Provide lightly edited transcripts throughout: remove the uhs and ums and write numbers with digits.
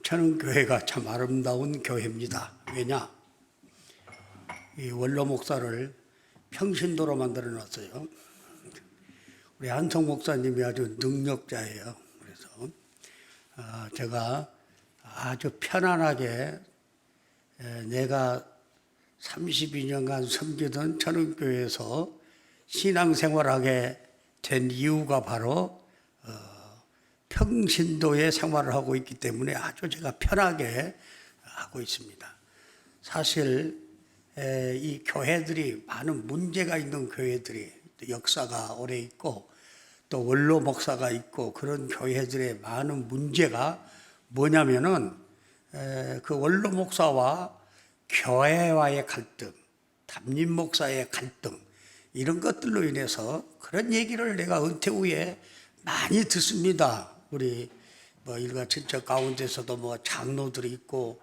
저는 교회가 참 아름다운 교회입니다. 왜냐? 이 원로 목사를 평신도로 만들어 놨어요. 우리 한성 목사님이 아주 능력자예요. 그래서 제가 아주 편안하게 내가 32년간 섬기던 천은교회에서 신앙생활하게 된 이유가 바로 평신도의 생활을 하고 있기 때문에 아주 제가 편하게 하고 있습니다. 사실 이 교회들이 많은 문제가 있는 교회들이 역사가 오래 있고 또 원로 목사가 있고 그런 교회들의 많은 문제가 뭐냐면은 그 원로 목사와 교회와의 갈등, 담임 목사의 갈등 이런 것들로 인해서 그런 얘기를 내가 은퇴 후에 많이 듣습니다. 우리 일가 친척 가운데서도 장로들이 있고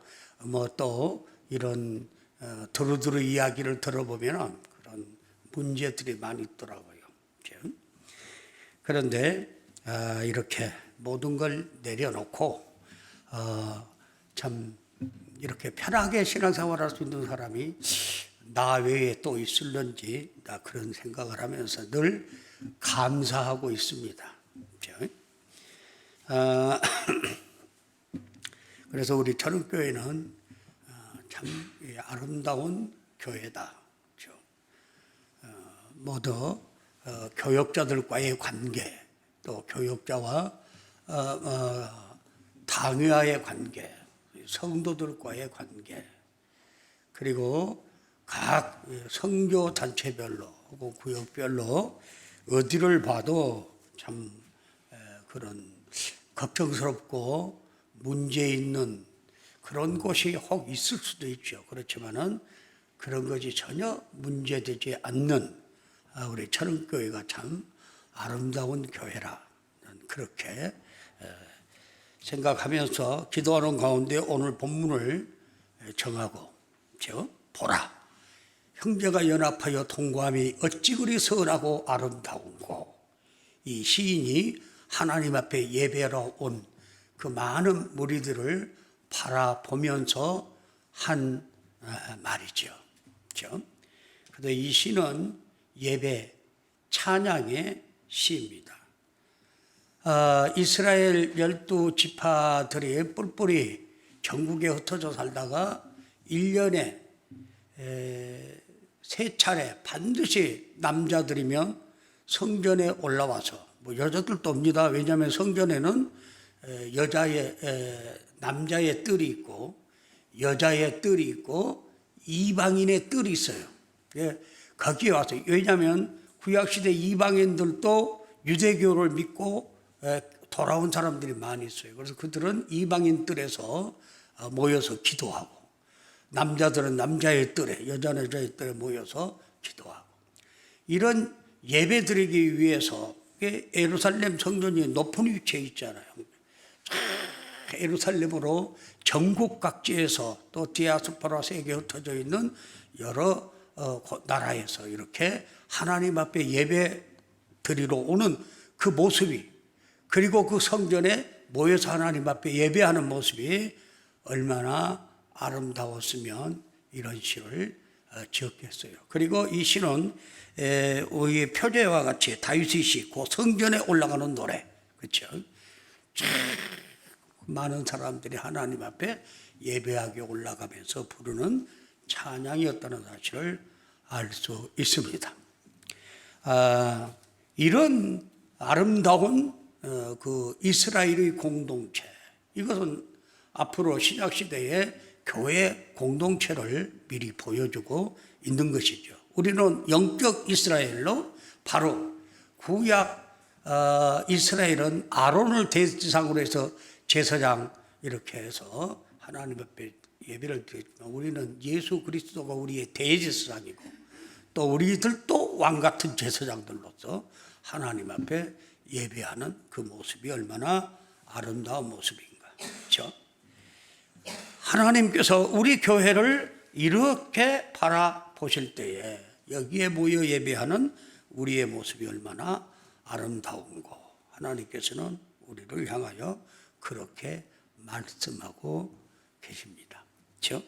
또 이런 두루두루 이야기를 들어보면 그런 문제들이 많이 있더라고요. 그런데 이렇게 모든 걸 내려놓고 참 이렇게 편하게 신앙생활할 수 있는 사람이 나 외에 또 있을런지 나 그런 생각을 하면서 늘 감사하고 있습니다. 그래서 우리 천은교회는 참 아름다운 교회다. 모두 교역자들과의 관계, 또 교역자와 당회와의 관계, 성도들과의 관계, 그리고 각 선교 단체별로 혹은 구역별로 어디를 봐도 참 그런 걱정스럽고 문제 있는 그런 곳이 혹 있을 수도 있죠. 그렇지만은 그런 것이 전혀 문제되지 않는 우리 천은교회가 참 아름다운 교회라 그렇게 생각하면서 기도하는 가운데 오늘 본문을 정하고 보라 형제가 연합하여 통과함이 어찌 그리 선하고 아름다운고. 이 시인이 하나님 앞에 예배하러 온 그 많은 무리들을 바라보면서 한 말이죠. 그래서 이 시는 예배, 찬양의 시입니다. 이스라엘 12지파들이 뿔뿔이 전국에 흩어져 살다가 1년에 3차례 반드시 남자들이면 성전에 올라와서 여자들도 옵니다. 왜냐하면 성전에는 남자의 뜰이 있고 여자의 뜰이 있고 이방인의 뜰이 있어요. 거기에 와서 왜냐하면 구약시대 이방인들도 유대교를 믿고 돌아온 사람들이 많이 있어요. 그래서 그들은 이방인 뜰에서 모여서 기도하고 남자들은 남자의 뜰에 여자는 여자의 뜰에 모여서 기도하고 이런 예배 드리기 위해서 예루살렘 성전이 높은 위치에 있잖아요. 예루살렘으로 전국 각지에서 또 디아스포라 세계에 흩어져 있는 여러 나라에서 이렇게 하나님 앞에 예배 드리러 오는 그 모습이 그리고 그 성전에 모여서 하나님 앞에 예배하는 모습이 얼마나 아름다웠으면 이런 시를 지었겠어요. 그리고 이 시는 우리 표제와 같이 다윗의 시, 그 성전에 올라가는 노래, 그렇죠? 많은 사람들이 하나님 앞에 예배하게 올라가면서 부르는 찬양이었다는 사실을 알 수 있습니다. 이런 아름다운 그 이스라엘의 공동체, 이것은 앞으로 신약 시대의 교회 공동체를 미리 보여주고 있는 것이죠. 우리는 영적 이스라엘로 바로 구약 이스라엘은 아론을 대지상으로 해서 제사장 이렇게 해서 하나님 앞에 예배를 드리지만 우리는 예수 그리스도가 우리의 대제사장이고 또 우리들도 왕 같은 제사장들로서 하나님 앞에 예배하는 그 모습이 얼마나 아름다운 모습인가. 그렇죠? 하나님께서 우리 교회를 이렇게 바라보실 때에 여기에 모여 예배하는 우리의 모습이 얼마나 아름다운고 하나님께서는 우리를 향하여 그렇게 말씀하고 계십니다. 그렇죠?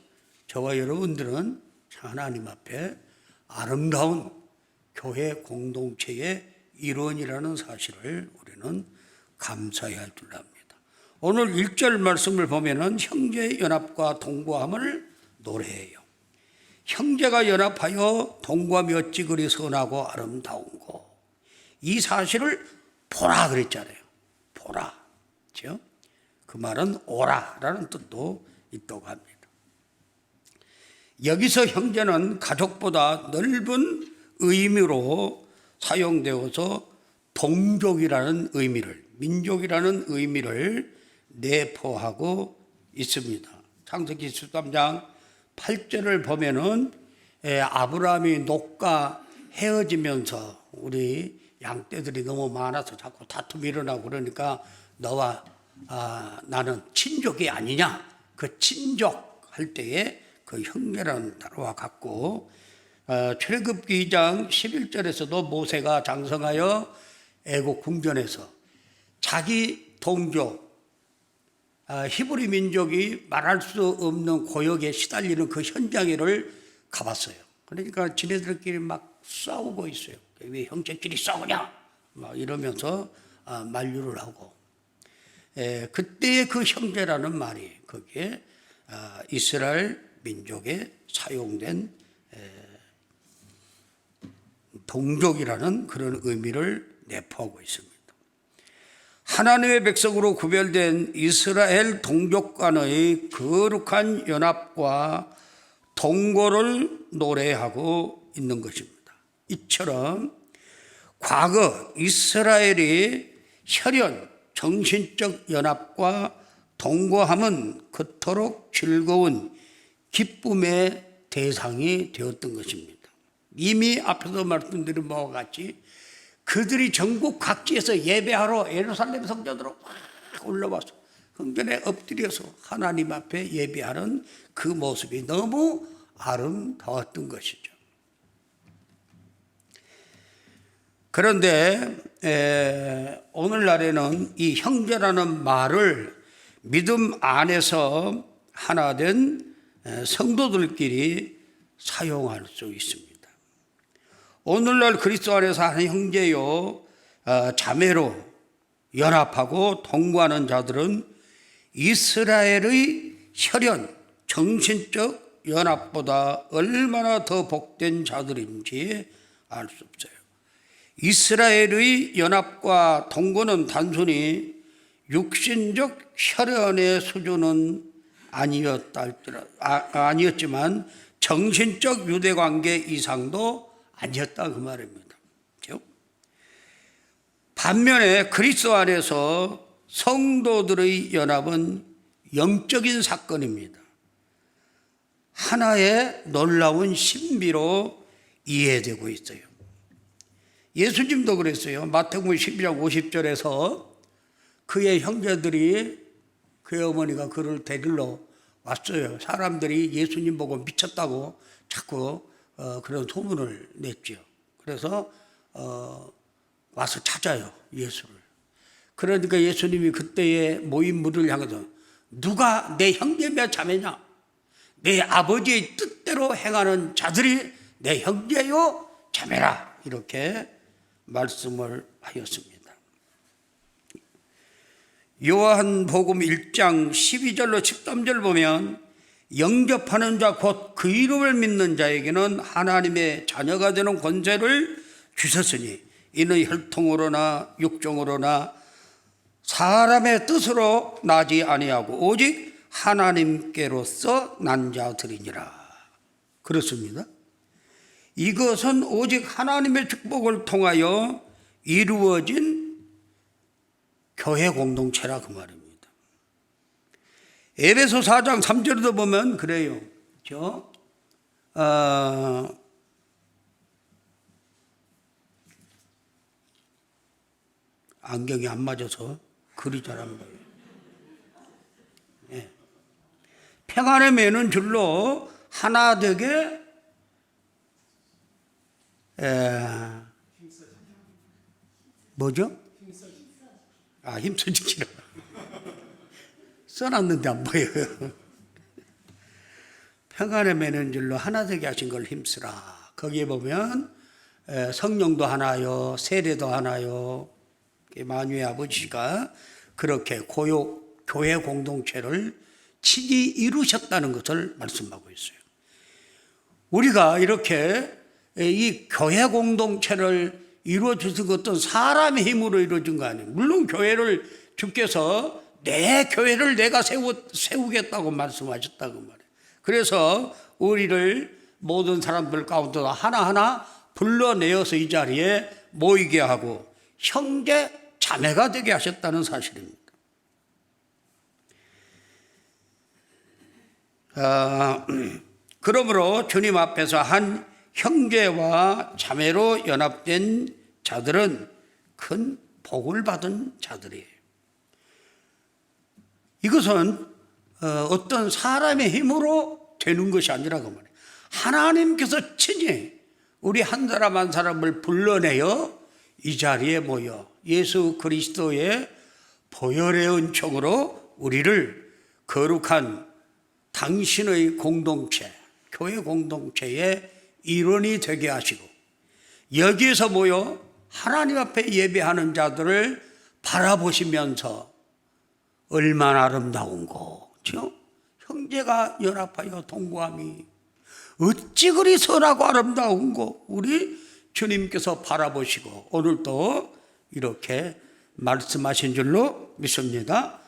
저와 여러분들은 하나님 앞에 아름다운 교회 공동체의 일원이라는 사실을 우리는 감사해야 할 줄 압니다. 오늘 1절 말씀을 보면은 형제의 연합과 동거함을 노래해요. 형제가 연합하여 동거함이 어찌 그리 선하고 아름다운고. 이 사실을 보라 그랬잖아요. 보라. 그렇죠? 그 말은 오라라는 뜻도 있다고 합니다. 여기서 형제는 가족보다 넓은 의미로 사용되어서 동족이라는 의미를, 민족이라는 의미를 내포하고 있습니다. 창세기 13장 8절을 보면은 아브라함이 롯과 헤어지면서 우리 양떼들이 너무 많아서 자꾸 다툼이 일어나고 그러니까 너와 나는 친족이 아니냐. 그 친족 할 때에 그 형제라는 단어와 같고 출애굽기 2장 11절에서도 모세가 장성하여 애국 궁전에서 자기 동족 히브리 민족이 말할 수 없는 고역에 시달리는 그 현장을 가봤어요. 그러니까 지네들끼리 막 싸우고 있어요. 왜 형제끼리 싸우냐? 막 이러면서 만류를 하고 그때의 그 형제라는 말이 거기에 이스라엘 민족에 사용된 동족이라는 그런 의미를 내포하고 있습니다. 하나님의 백성으로 구별된 이스라엘 동족 간의 거룩한 연합과 동거를 노래하고 있는 것입니다. 이처럼 과거 이스라엘이 혈연, 정신적 연합과 동거함은 그토록 즐거운 기쁨의 대상이 되었던 것입니다. 이미 앞에서 말씀드린 바와 같이 그들이 전국 각지에서 예배하러 예루살렘 성전으로 확 올라와서 성전에 엎드려서 하나님 앞에 예배하는 그 모습이 너무 아름다웠던 것이죠. 그런데 오늘날에는 이 형제라는 말을 믿음 안에서 하나 된 성도들끼리 사용할 수 있습니다. 오늘날 그리스도 안에서 한 형제요 자매로 연합하고 동거하는 자들은 이스라엘의 혈연, 정신적 연합보다 얼마나 더 복된 자들인지 알 수 없어요. 이스라엘의 연합과 동거는 단순히 육신적 혈연의 수준은 아니었지만 정신적 유대관계 이상도 아니었다 그 말입니다. 그렇죠? 반면에 그리스도 안에서 성도들의 연합은 영적인 사건입니다. 하나의 놀라운 신비로 이해되고 있어요. 예수님도 그랬어요. 마태복음 12장 50절에서 그의 형제들이 그의 어머니가 그를 데리러 왔어요. 사람들이 예수님 보고 미쳤다고 자꾸 그런 소문을 냈죠. 그래서 와서 찾아요, 예수를. 그러니까 예수님이 그때의 모인 무리를 향해서 누가 내 형제며 자매냐? 내 아버지의 뜻대로 행하는 자들이 내 형제요 자매라. 이렇게 말씀을 하였습니다. 요한복음 1장 12절로 13절 보면 영접하는 자 곧 그 이름을 믿는 자에게는 하나님의 자녀가 되는 권세를 주셨으니 이는 혈통으로나 육정으로나 사람의 뜻으로 나지 아니하고 오직 하나님께로서 난 자들이니라. 그렇습니다. 이것은 오직 하나님의 축복을 통하여 이루어진 교회 공동체라 그 말입니다. 에베소 4장 3절에도 보면 그래요. 그렇죠? 안경이 안 맞아서 글이 잘 안 보여요. 예. 평안을 매는 줄로 하나 되게 뭐죠? 힘써지기로 써놨는데 안 보여요. 평안에 매는 줄로 하나 되게 하신 걸 힘쓰라. 거기에 보면 성령도 하나요, 세례도 하나요. 만유의 아버지가 그렇게 교회 공동체를 친히 이루셨다는 것을 말씀하고 있어요. 우리가 이렇게 이 교회 공동체를 이루어주신 것도 사람의 힘으로 이루어진 거 아니에요. 물론 교회를 주께서 내 교회를 내가 세우겠다고 말씀하셨다고 말해요. 그래서 우리를 모든 사람들 가운데 하나하나 불러내어서 이 자리에 모이게 하고 형제 자매가 되게 하셨다는 사실입니다. 그러므로 주님 앞에서 한 형제와 자매로 연합된 자들은 큰 복을 받은 자들이에요. 이것은 어떤 사람의 힘으로 되는 것이 아니라 그 말이에요. 하나님께서 친히 우리 한 사람 한 사람을 불러내어 이 자리에 모여 예수 그리스도의 보혈의 은총으로 우리를 거룩한 당신의 공동체, 교회 공동체의 일원이 되게 하시고 여기에서 모여 하나님 앞에 예배하는 자들을 바라보시면서 얼마나 아름다운고, 그렇죠? 형제가 연합하여 동거함이 어찌 그리 선하고 아름다운고 우리 주님께서 바라보시고 오늘도 이렇게 말씀하신 줄로 믿습니다.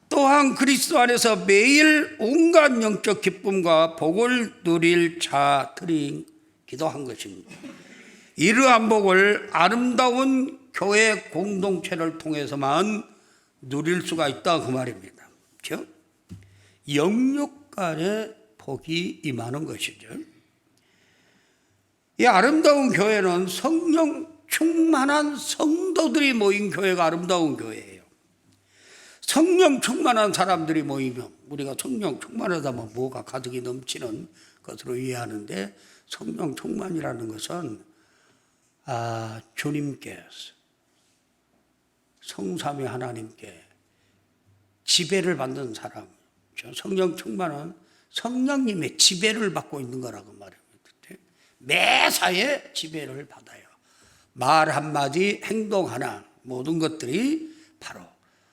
또한 그리스도 안에서 매일 온갖 영적 기쁨과 복을 누릴 자들이 기도한 것입니다. 이러한 복을 아름다운 교회 공동체를 통해서만 누릴 수가 있다 그 말입니다. 그렇죠? 영육 간의 복이 임하는 것이죠. 이 아름다운 교회는 성령 충만한 성도들이 모인 교회가 아름다운 교회예요. 성령 충만한 사람들이 모이면 우리가 성령 충만하다면 뭐가 가득이 넘치는 것으로 이해하는데 성령 충만이라는 것은 주님께서 성삼위 하나님께 지배를 받는 사람, 성령 충만은 성령님의 지배를 받고 있는 거라고 말합니다. 매사에 지배를 받아요. 말 한마디, 행동 하나, 모든 것들이 바로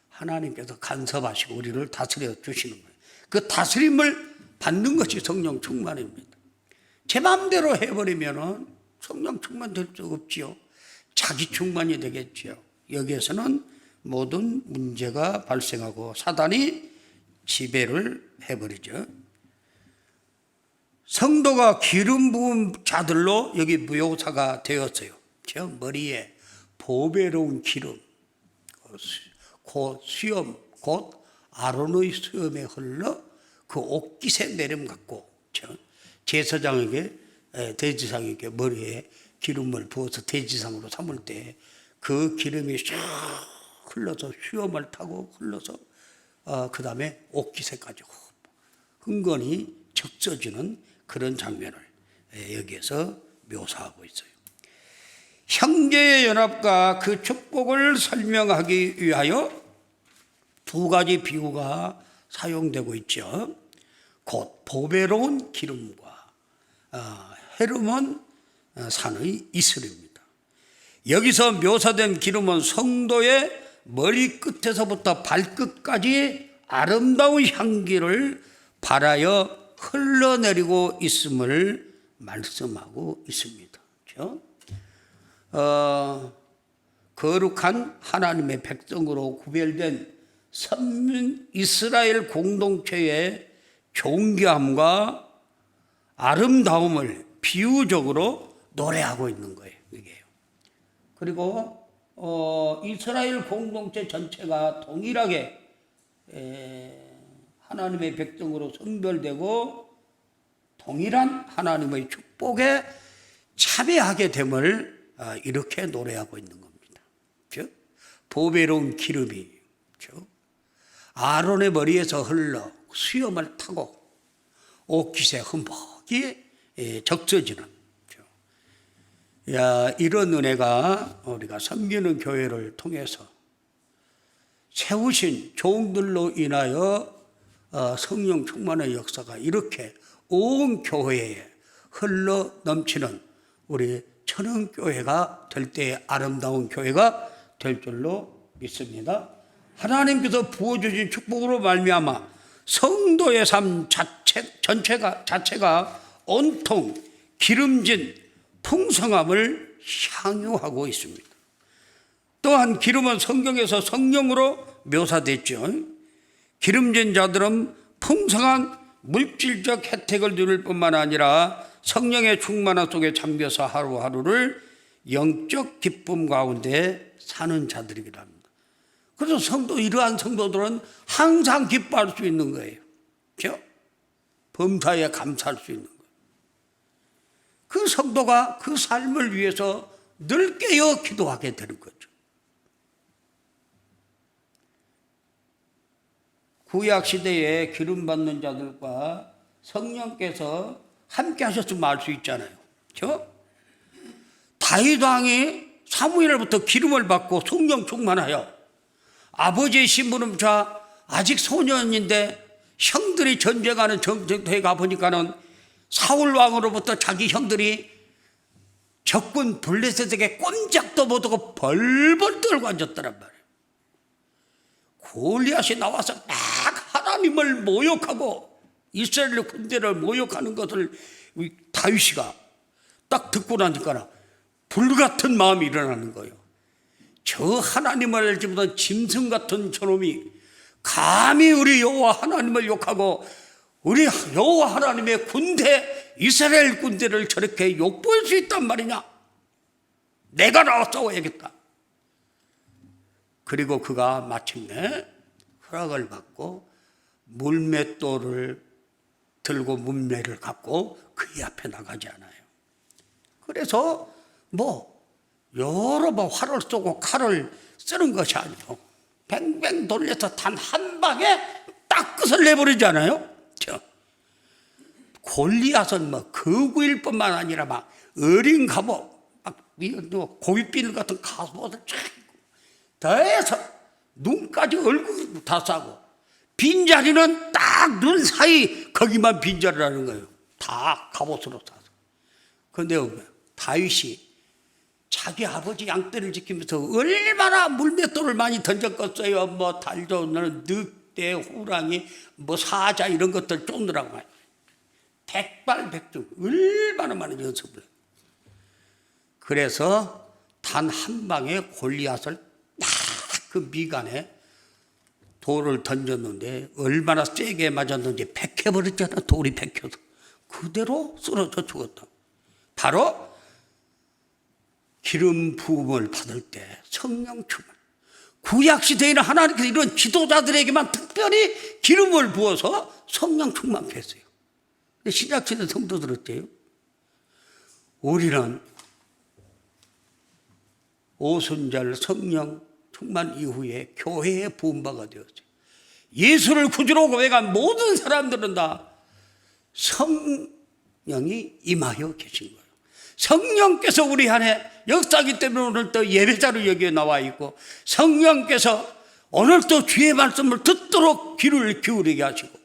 하나님께서 간섭하시고 우리를 다스려 주시는 거예요. 그 다스림을 받는 것이 성령 충만입니다. 제 마음대로 해버리면 성령 충만 될 수 없지요. 자기 충만이 되겠지요. 여기에서는 모든 문제가 발생하고 사단이 지배를 해버리죠. 성도가 기름 부은 자들로 여기 묘사가 되었어요. 저 머리에 보배로운 기름, 곧 수염, 곧 아론의 수염에 흘러 그 옷깃에 내림 같고 제사장에게 대지상에게 머리에 기름을 부어서 대지상으로 삼을 때 그 기름이 쫙 흘러서 수염을 타고 흘러서 그 다음에 옷깃에까지 흥건히 적셔지는 그런 장면을 여기에서 묘사하고 있어요. 형제의 연합과 그 축복을 설명하기 위하여 두 가지 비유가 사용되고 있죠. 곧 보배로운 기름과 헤르몬 산의 이슬입니다. 여기서 묘사된 기름은 성도의 머리끝에서부터 발끝까지 아름다운 향기를 발하여 흘러내리고 있음을 말씀하고 있습니다. 그렇죠? 거룩한 하나님의 백성으로 구별된 선민 이스라엘 공동체의 존귀함과 아름다움을 비유적으로 노래하고 있는 거예요. 이게요. 그리고 이스라엘 공동체 전체가 동일하게 하나님의 백성으로 선별되고 동일한 하나님의 축복에 참여하게 됨을 이렇게 노래하고 있는 겁니다. 그렇죠? 보배로운 기름이 그렇죠? 아론의 머리에서 흘러 수염을 타고 옷깃에 흠뻑이 적셔지는 이런 은혜가 우리가 섬기는 교회를 통해서 세우신 종들로 인하여 성령 충만의 역사가 이렇게 온 교회에 흘러 넘치는 우리 천흥교회가 될 때의 아름다운 교회가 될 줄로 믿습니다. 하나님께서 부어주신 축복으로 말미암아 성도의 삶 자체가 온통 기름진 풍성함을 향유하고 있습니다. 또한 기름은 성경에서 성령으로 묘사됐죠. 기름진 자들은 풍성한 물질적 혜택을 누릴 뿐만 아니라 성령의 충만함 속에 잠겨서 하루하루를 영적 기쁨 가운데 사는 자들이기도 합니다. 그래서 이러한 성도들은 항상 기뻐할 수 있는 거예요. 그렇죠? 범사에 감사할 수 있는 거예요. 그 성도가 그 삶을 위해서 늘 깨어 기도하게 되는 거죠. 구약 시대에 기름 받는 자들과 성령께서 함께 하셨으면 알 수 있잖아요. 그렇죠? 다윗 왕이 사무엘부터 기름을 받고 성령 충만하여 아버지의 심부름자 아직 소년인데 형들이 전쟁하는 전쟁터에 가보니까는 사울 왕으로부터 자기 형들이 적군 블레셋에게 꼼짝도 못하고 벌벌 떨고 앉았더란 말이에요. 골리앗이 나와서 막 하나님을 모욕하고 이스라엘 군대를 모욕하는 것을 다윗이가 딱 듣고 나니까 불같은 마음이 일어나는 거예요. 저 하나님을 알지 못한 짐승 같은 저놈이 감히 우리 여호와 하나님을 욕하고 우리 여호와 하나님의 군대 이스라엘 군대를 저렇게 욕볼 수 있단 말이냐. 내가 나와 싸워야겠다. 그리고 그가 마침내 허락을 받고 물맷돌을 들고 문매를 갖고 그의 앞에 나가지 않아요. 그래서 여러 번 활을 쏘고 칼을 쓰는 것이 아니고 뱅뱅 돌려서 단 한 방에 딱 끝을 내버리지 않아요. 골리앗은 거구일 뿐만 아니라 막 어린 갑옷, 고윗비늘 같은 갑옷을 쫙 더해서 눈까지 얼굴 다 싸고 빈자리는 딱 눈 사이 거기만 빈자리라는 거예요. 다 갑옷으로 싸서. 그런데 다윗이 자기 아버지 양떼를 지키면서 얼마나 물맷돌을 많이 던졌겠어요. 달도 늑대, 호랑이, 사자 이런 것들 쫓느라고 말이에요. 백발백중 얼마나 많은 연습을 해요. 그래서 단 한 방에 골리앗을 딱 그 미간에 돌을 던졌는데 얼마나 세게 맞았는지 백해버렸잖아. 돌이 백혀서 그대로 쓰러져 죽었다. 바로 기름 부음을 받을 때 성령 충만. 구약시대에는 하나님께서 이런 지도자들에게만 특별히 기름을 부어서 성령 충만케 했어요. 근데 신약시대 성도들 어때요? 우리는 오순절 성령 충만 이후에 교회의 부음바가 되었어요. 예수를 구주로 고백한 모든 사람들은 다 성령이 임하여 계신 거예요. 성령께서 우리 안에 역사하기 때문에 오늘 또 예배자로 여기에 나와 있고 성령께서 오늘 또 주의 말씀을 듣도록 귀를 기울이게 하시고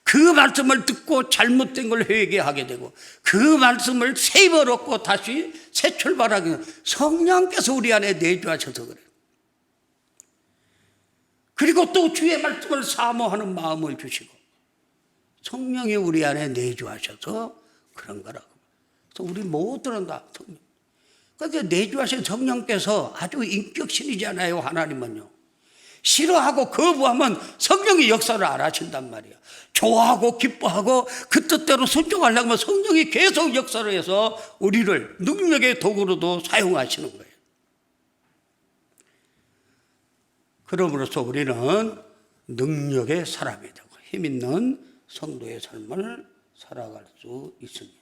그 말씀을 듣고 잘못된 걸 회개하게 되고 그 말씀을 새 힘을 얻고 다시 새 출발하게 되고 성령께서 우리 안에 내주하셔서 그래요. 그리고 또 주의 말씀을 사모하는 마음을 주시고 성령이 우리 안에 내주하셔서 그런 거라고. 그래서 우리 모두는 다 성령. 그런데 내주하신 성령께서 아주 인격신이잖아요. 하나님은요. 싫어하고 거부하면 성령이 역사를 안 하신단 말이에요. 좋아하고 기뻐하고 그 뜻대로 순종하려고 하면 성령이 계속 역사를 해서 우리를 능력의 도구로도 사용하시는 거예요. 그러므로써 우리는 능력의 사람이 되고 힘있는 성도의 삶을 살아갈 수 있습니다.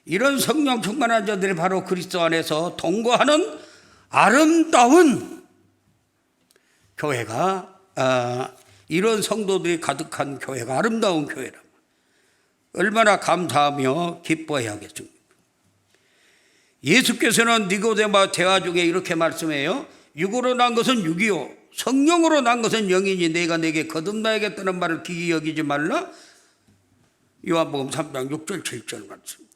이런 성령 충만한 자들이 바로 그리스도 안에서 동거하는 아름다운 교회가 이런 성도들이 가득한 교회가 아름다운 교회라. 얼마나 감사하며 기뻐해야겠습니까? 예수께서는 니고데모와 대화 중에 이렇게 말씀해요. 육으로 난 것은 육이요 성령으로 난 것은 영이니 내가 내게 거듭나야겠다는 말을 기이 여기지 말라. 요한복음 3장 6절 7절 말씀.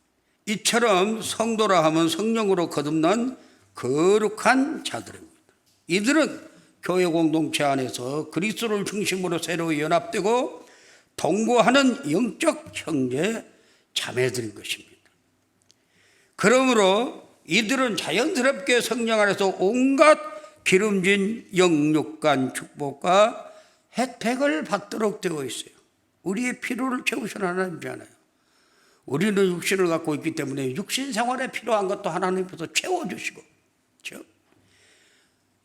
이처럼 성도라 하면 성령으로 거듭난 거룩한 자들입니다. 이들은 교회 공동체 안에서 그리스도를 중심으로 새로 연합되고 동거하는 영적 형제 자매들인 것입니다. 그러므로 이들은 자연스럽게 성령 안에서 온갖 기름진 영육간 축복과 혜택을 받도록 되어 있어요. 우리의 필요를 채우시는 하나님이잖아요. 우리는 육신을 갖고 있기 때문에 육신 생활에 필요한 것도 하나님께서 채워주시고, 그렇죠?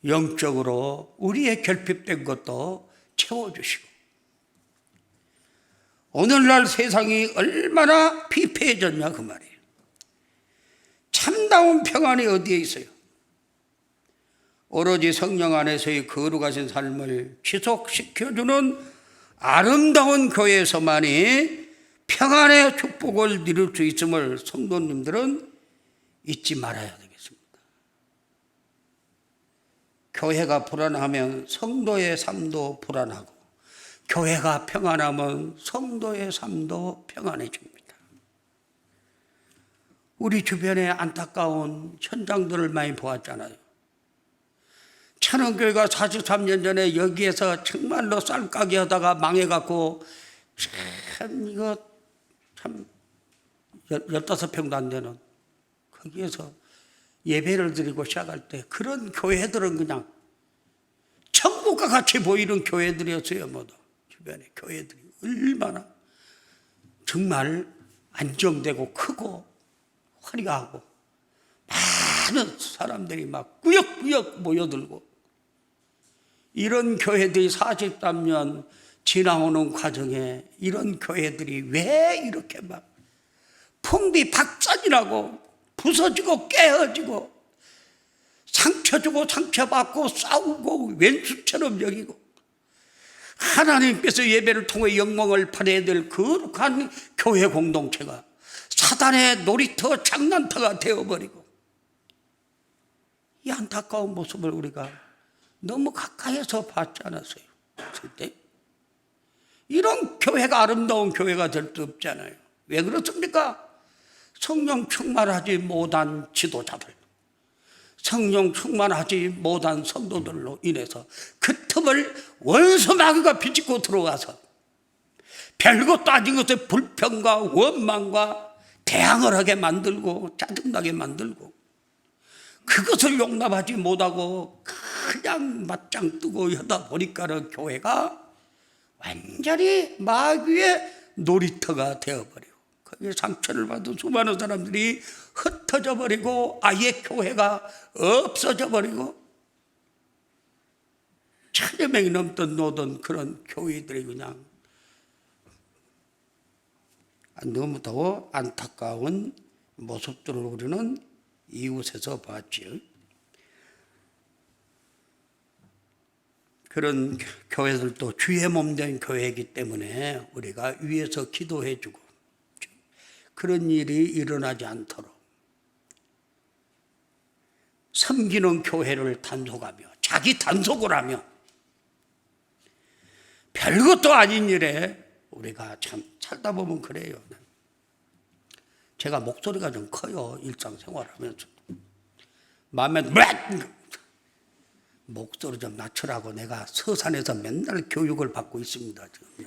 영적으로 우리의 결핍된 것도 채워주시고. 오늘날 세상이 얼마나 피폐해졌냐 그 말이에요. 참다운 평안이 어디에 있어요? 오로지 성령 안에서의 거룩하신 삶을 지속시켜주는 아름다운 교회에서만이 평안의 축복을 누릴 수 있음을 성도님들은 잊지 말아야 되겠습니다. 교회가 불안하면 성도의 삶도 불안하고, 교회가 평안하면 성도의 삶도 평안해집니다. 우리 주변에 안타까운 현장들을 많이 보았잖아요. 찬원교회가 43년 전에 여기에서 정말로 쌀가게 하다가 망해갖고 참 이거 참 15평도 안 되는 거기에서 예배를 드리고 시작할 때 그런 교회들은 그냥 천국과 같이 보이는 교회들이었어요. 모두 주변에 교회들이 얼마나 정말 안정되고 크고 화려하고 많은 사람들이 막 꾸역꾸역 모여들고, 이런 교회들이 43년 지나오는 과정에 이런 교회들이 왜 이렇게 막 풍비박산이라고 부서지고 깨어지고 상처 주고 상처받고 싸우고 왼수처럼 여기고, 하나님께서 예배를 통해 영광을 받아야 될 거룩한 교회 공동체가 사단의 놀이터 장난터가 되어버리고, 이 안타까운 모습을 우리가 너무 가까이서 봤지 않았어요? 그때 이런 교회가 아름다운 교회가 될 수 없잖아요. 왜 그렇습니까? 성령 충만하지 못한 지도자들, 성령 충만하지 못한 성도들로 인해서 그 틈을 원수 마귀가 비집고 들어와서 별것도 아닌 것에 불평과 원망과 대항을 하게 만들고 짜증나게 만들고, 그것을 용납하지 못하고 그냥 맞짱 뜨고 하다 보니까는 교회가 완전히 마귀의 놀이터가 되어버리고, 거기에 상처를 받은 수많은 사람들이 흩어져 버리고 아예 교회가 없어져 버리고, 1000여 명이 넘던 노던 그런 교회들이 그냥 너무 더 안타까운 모습들을 우리는 이웃에서 봤지요. 그런 교회들도 주의 몸된 교회이기 때문에 우리가 위에서 기도해주고 그런 일이 일어나지 않도록 섬기는 교회를 단속하며 자기 단속을 하며 별것도 아닌 일에 우리가 참 살다 보면 그래요. 제가 목소리가 좀 커요. 일상생활하면서 마음에 목소리 좀 낮추라고 내가 서산에서 맨날 교육을 받고 있습니다. 지금.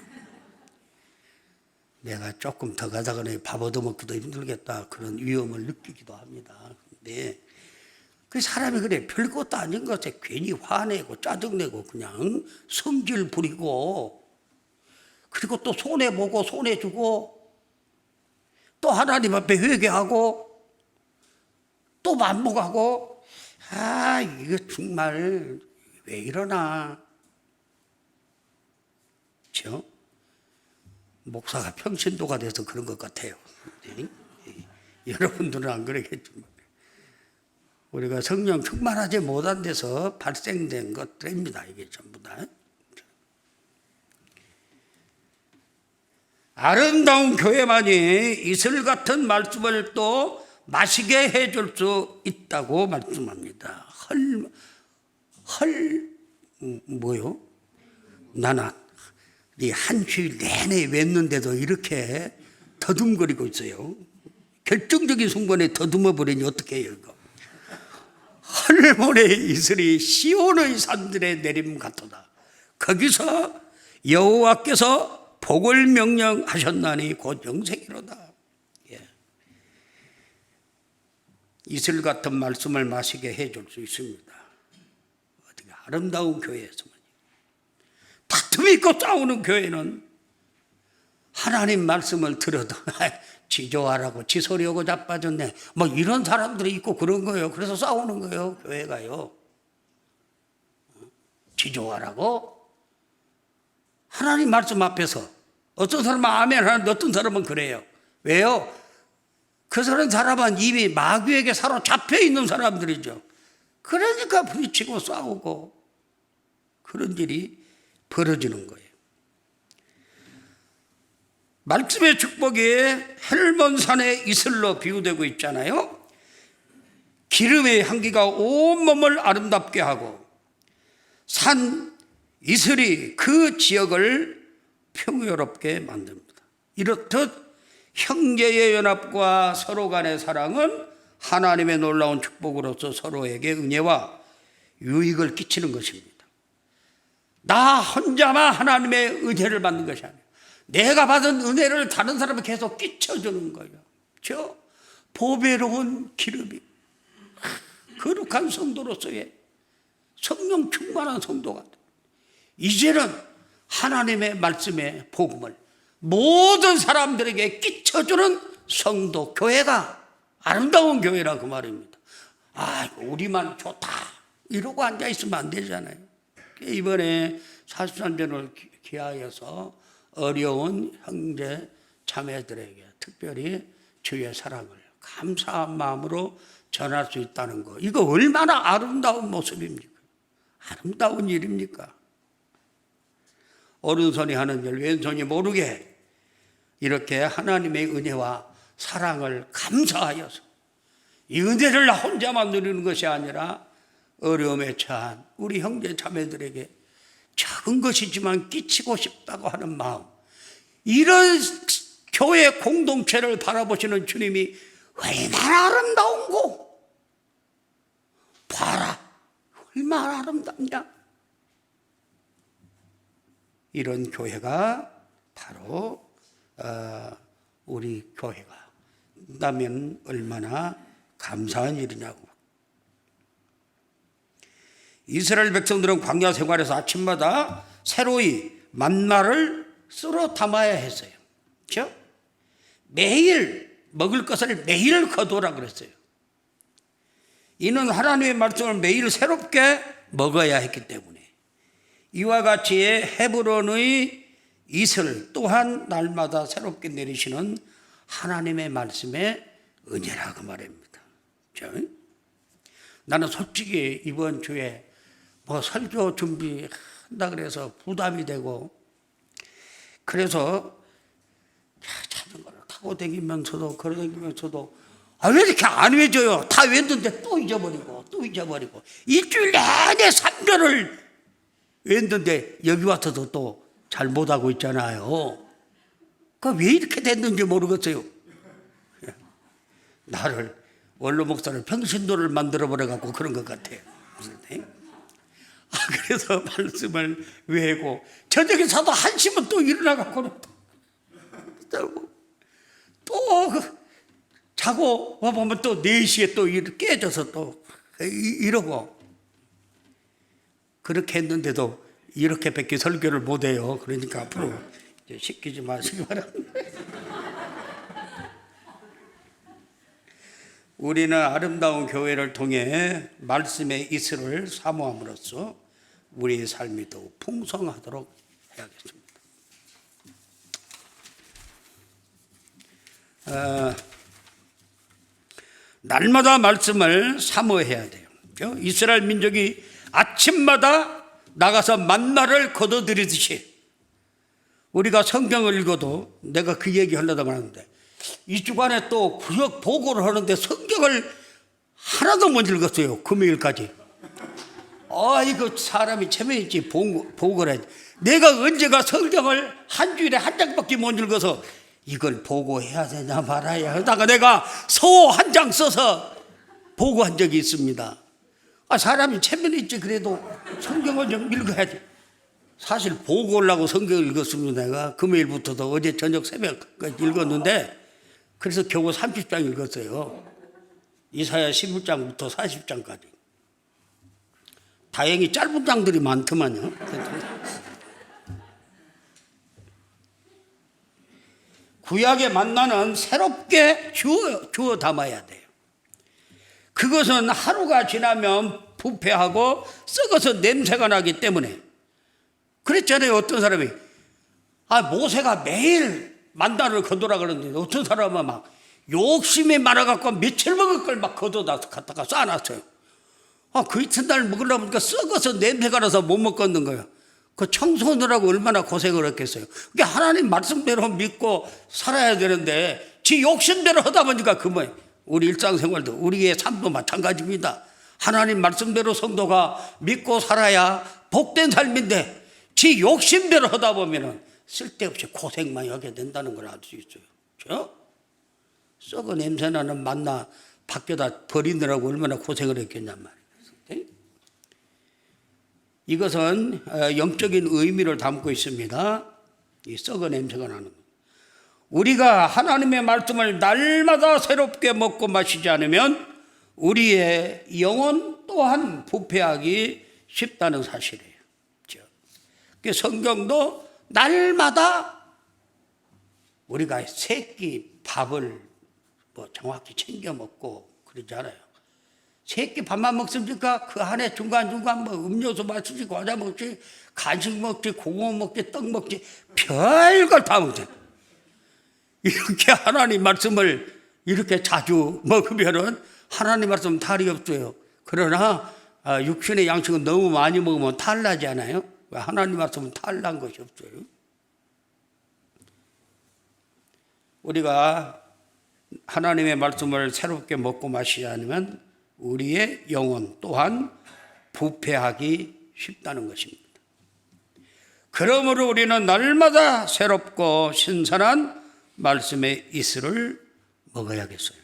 내가 조금 더 가다가 밥 얻어먹기도 힘들겠다 그런 위험을 느끼기도 합니다. 근데 그 사람이 그래 별것도 아닌 것에 괜히 화내고 짜증내고 그냥 성질 부리고, 그리고 또 손해보고 손해주고 또 하나님 앞에 회개하고 또 반복하고, 아 이거 정말 왜 이러나. 그렇죠? 목사가 평신도가 돼서 그런 것 같아요. 여러분들은 안 그러겠지만 우리가 성령 충만하지 못한 데서 발생된 것들입니다. 이게 전부 다. 아름다운 교회만이 이슬 같은 말씀을 또 마시게 해줄 수 있다고 말씀합니다. 뭐요? 나는 이 한 주일 내내 맸는데도 이렇게 더듬거리고 있어요. 결정적인 순간에 더듬어 버리니 어떻게 해요 이거? 하늘모래 이슬이 시온의 산들에 내림 같도다. 거기서 여호와께서 복을 명령하셨나니 곧 영생이로다. 예. 이슬 같은 말씀을 마시게 해줄 수 있습니다. 어떻게 아름다운 교회에서만. 다툼이 있고 싸우는 교회는 하나님 말씀을 들어도 지조하라고 지소리하고 자빠졌네 뭐 이런 사람들이 있고 그런 거예요. 그래서 싸우는 거예요. 교회가요. 지조하라고 하나님 말씀 앞에서 어떤 사람은 아멘 하는데 어떤 사람은 그래요. 왜요? 그 사람은 이미 마귀에게 사로잡혀 있는 사람들이죠. 그러니까 부딪히고 싸우고 그런 일이 벌어지는 거예요. 말씀의 축복이 헬몬산의 이슬로 비유되고 있잖아요. 기름의 향기가 온몸을 아름답게 하고 산 이슬이 그 지역을 평화롭게 만듭니다. 이렇듯 형제의 연합과 서로 간의 사랑은 하나님의 놀라운 축복으로서 서로에게 은혜와 유익을 끼치는 것입니다. 나 혼자만 하나님의 은혜를 받는 것이 아니에요. 내가 받은 은혜를 다른 사람에 계속 끼쳐주는 거예요. 저 보배로운 기름이 거룩한 성도로서의 성령 충만한 성도가 이제는 하나님의 말씀의 복음을 모든 사람들에게 끼쳐주는 성도 교회가 아름다운 교회라 그 말입니다. 아 우리만 좋다 이러고 앉아있으면 안 되잖아요. 이번에 43전을 기하여서 어려운 형제 자매들에게 특별히 주의 사랑을 감사한 마음으로 전할 수 있다는 거, 이거 얼마나 아름다운 모습입니까? 아름다운 일입니까? 오른손이 하는 일 왼손이 모르게 이렇게 하나님의 은혜와 사랑을 감사하여서 이 은혜를 나 혼자만 누리는 것이 아니라 어려움에 처한 우리 형제 자매들에게 작은 것이지만 끼치고 싶다고 하는 마음, 이런 교회 공동체를 바라보시는 주님이 얼마나 아름다운고, 봐라 얼마나 아름답냐. 이런 교회가 바로 우리 교회가 있다면 얼마나 감사한 일이냐고. 이스라엘 백성들은 광야 생활에서 아침마다 새로이 만나를 쓸어 담아야 했어요. 그렇죠? 매일 먹을 것을 매일 거두라 그랬어요. 이는 하나님의 말씀을 매일 새롭게 먹어야 했기 때문에 이와 같이 헤브론의 이슬 또한 날마다 새롭게 내리시는 하나님의 말씀의 은혜라고 말입니다. 그렇죠? 나는 솔직히 이번 주에 설교 준비한다 그래서 부담이 되고, 그래서 자전거를 타고 다니면서도 걸어다니면서도 왜 이렇게 안 외져요? 다 외웠는데 또 잊어버리고 일주일 내내 3년을 외웠는데 여기 와서도 또 잘 못하고 있잖아요. 왜 이렇게 됐는지 모르겠어요. 나를 원로 목사를 평신도를 만들어버려갖고 그런 것 같아요. 그래서 말씀을 외우고 저녁에 자도 한시면 또 일어나갖고 또 자고 와보면 또 4시에 또 깨져서 또 이러고, 그렇게 했는데도 이렇게밖에 설교를 못해요. 그러니까 앞으로 이제 시키지 마시기 바랍니다. 우리는 아름다운 교회를 통해 말씀의 이슬을 사모함으로써 우리의 삶이 더욱 풍성하도록 해야겠습니다. 날마다 말씀을 사모해야 돼요. 이스라엘 민족이 아침마다 나가서 만나를 거둬들이듯이 우리가 성경을 읽어도, 내가 그 얘기 하려다 말았는데 이 주간에 또 구역 보고를 하는데 성경을 하나도 못 읽었어요. 금요일까지. 이거 사람이 체면있지 보고를 해야지. 내가 언제가 성경을 한 주일에 한 장밖에 못 읽어서 이걸 보고해야 되냐 말아야 하다가 내가 서 한 장 써서 보고한 적이 있습니다. 사람이 체면있지 그래도 성경을 좀 읽어야지. 사실 보고하려고 성경을 읽었습니다. 내가 금요일부터도 어제 저녁 새벽까지 읽었는데 그래서 겨우 30장 읽었어요. 이사야 11장부터 40장까지. 다행히 짧은 장들이 많더만요. 구약의 만나는 새롭게 주워 담아야 돼요. 그것은 하루가 지나면 부패하고 썩어서 냄새가 나기 때문에. 그랬잖아요. 어떤 사람이 모세가 매일 만나를 거두라 그러는데 어떤 사람은 막 욕심이 많아갖고 며칠 먹을 걸 막 거둬다 갖다가 쌓아놨어요. 그 이튿날 먹으려고 하니까 썩어서 냄새가 나서 못 먹겠는 거예요. 그 청소하느라고 얼마나 고생을 했겠어요. 그게 하나님 말씀대로 믿고 살아야 되는데 지 욕심대로 하다 보니까 그만. 우리 일상생활도 우리의 삶도 마찬가지입니다. 하나님 말씀대로 성도가 믿고 살아야 복된 삶인데 지 욕심대로 하다 보면은 쓸데없이 고생만 하게 된다는 걸 알 수 있어요. 그렇죠? 썩어 냄새나는 만나 밖에다 버리느라고 얼마나 고생을 했겠냔 말이에요. 이것은 영적인 의미를 담고 있습니다. 이 썩어 냄새가 나는 것. 우리가 하나님의 말씀을 날마다 새롭게 먹고 마시지 않으면 우리의 영혼 또한 부패하기 쉽다는 사실이에요. 성경도 날마다 우리가 새끼 밥을 정확히 챙겨 먹고 그러잖아요. 새끼 밥만 먹습니까? 그 안에 중간중간 음료수 마시지, 과자 먹지, 간식 먹지, 고구마 먹지, 떡 먹지, 별걸 다 먹지. 이렇게 하나님 말씀을 이렇게 자주 먹으면은 하나님 말씀 탈이 없어요. 그러나 육신의 양식은 너무 많이 먹으면 탈나지 않아요? 하나님 말씀은 탈난 것이 없어요. 우리가 하나님의 말씀을 새롭게 먹고 마시지 않으면 우리의 영혼 또한 부패하기 쉽다는 것입니다. 그러므로 우리는 날마다 새롭고 신선한 말씀의 이슬을 먹어야겠어요.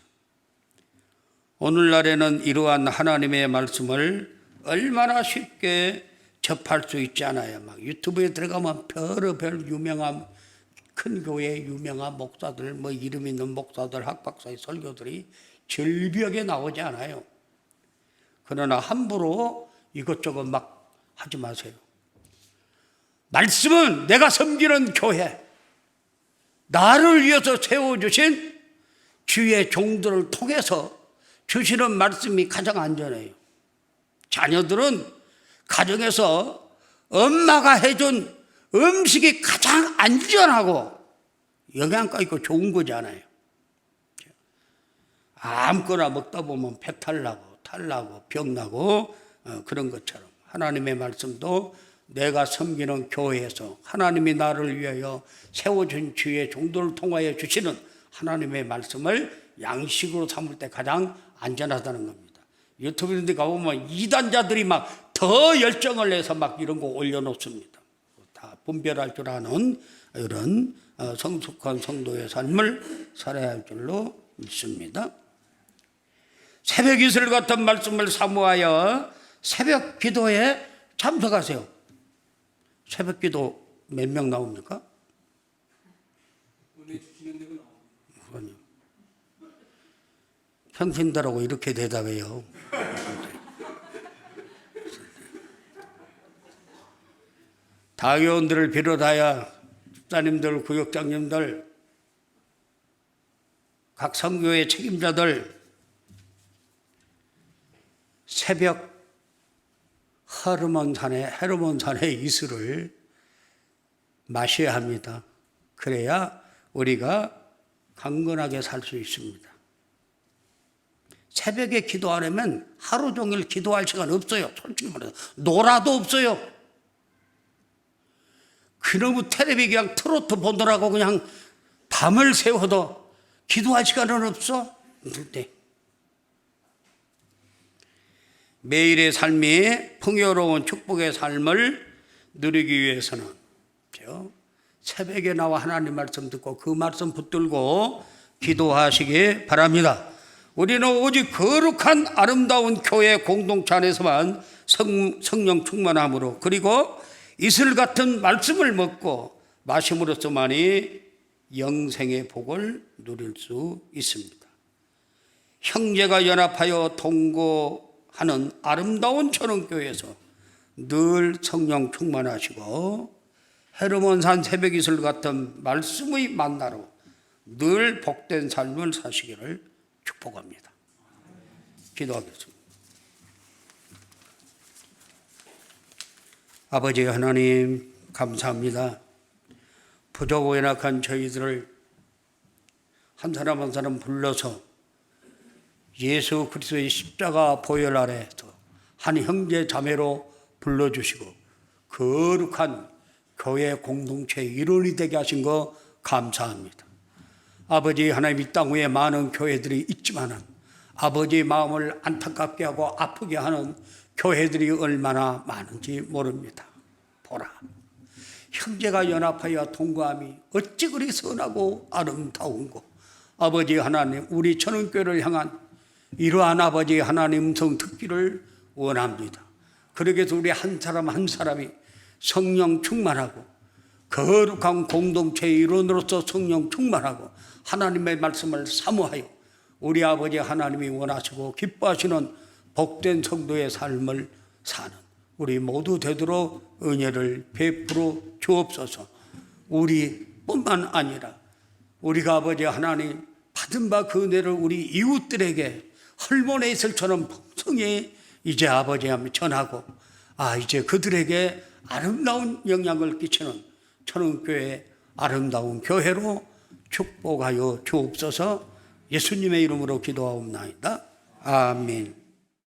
오늘날에는 이러한 하나님의 말씀을 얼마나 쉽게 접할 수 있지 않아요. 막 유튜브에 들어가면 별의별 유명한 큰 교회 유명한 목사들, 이름 있는 목사들, 학박사의 설교들이 절벽에 나오지 않아요. 그러나 함부로 이것저것 막 하지 마세요. 말씀은 내가 섬기는 교회, 나를 위해서 세워주신 주의 종들을 통해서 주시는 말씀이 가장 안전해요. 자녀들은 가정에서 엄마가 해준 음식이 가장 안전하고 영양가 있고 좋은 거잖아요. 아무거나 먹다 보면 배탈 나고 탈나고 병나고 그런 것처럼 하나님의 말씀도 내가 섬기는 교회에서 하나님이 나를 위하여 세워준 주의 종들을 통하여 주시는 하나님의 말씀을 양식으로 삼을 때 가장 안전하다는 겁니다. 유튜브 이런 데 가보면 이단자들이 막 더 열정을 내서 막 이런 거 올려놓습니다. 다 분별할 줄 아는 이런 성숙한 성도의 삶을 살아야 할 줄로 믿습니다. 새벽 이슬 같은 말씀을 사모하여 새벽 기도에 참석하세요. 새벽 기도 몇 명 나옵니까? 평신도라고 이렇게 대답해요. 다교원들을 비롯하여 집사님들, 구역장님들, 각 선교회 책임자들 새벽 헤르몬산의 이슬을 마셔야 합니다. 그래야 우리가 강건하게 살 수 있습니다. 새벽에 기도 안 하면 하루 종일 기도할 시간 없어요. 솔직히 말해서 놀아도 없어요. 그놈의 텔레비 그냥 트로트 보느라고 그냥 밤을 새워도 기도할 시간은 없어. 네. 매일의 삶이 풍요로운 축복의 삶을 누리기 위해서는 새벽에 나와 하나님 말씀 듣고 그 말씀 붙들고 기도하시기 바랍니다. 우리는 오직 거룩한 아름다운 교회 공동체 안에서만 성령 충만함으로, 그리고 이슬 같은 말씀을 먹고 마심으로써만이 영생의 복을 누릴 수 있습니다. 형제가 연합하여 동거하는 아름다운 천원교회에서 늘 성령 충만하시고 헤르몬산 새벽 이슬 같은 말씀의 만나로 늘 복된 삶을 사시기를 축복합니다. 기도하겠습니다. 아버지 하나님, 감사합니다. 부족하고 연약한 저희들을 한 사람 한 사람 불러서 예수 그리스도의 십자가 보혈 아래에서 한 형제 자매로 불러주시고 거룩한 교회 공동체의 일원이 되게 하신 거 감사합니다. 아버지 하나님, 이 땅 위에 많은 교회들이 있지만 아버지의 마음을 안타깝게 하고 아프게 하는 교회들이 얼마나 많은지 모릅니다. 보라, 형제가 연합하여 동거함이 어찌 그리 선하고 아름다운고. 아버지 하나님, 우리 천은교회를 향한 이러한 아버지 하나님 음성 듣기를 원합니다. 그러기 위해서 우리 한 사람 한 사람이 성령 충만하고 거룩한 공동체의 일원으로서 성령 충만하고 하나님의 말씀을 사모하여 우리 아버지 하나님이 원하시고 기뻐하시는 복된 성도의 삶을 사는 우리 모두 되도록 은혜를 베풀어 주옵소서. 우리뿐만 아니라 우리가 아버지 하나님 받은 바 그 은혜를 우리 이웃들에게 헐몬의 이슬처럼 풍성히 이제 아버지 하면 전하고, 이제 그들에게 아름다운 영향을 끼치는 천은교회 아름다운 교회로 축복하여 주옵소서. 예수님의 이름으로 기도하옵나이다. 아멘.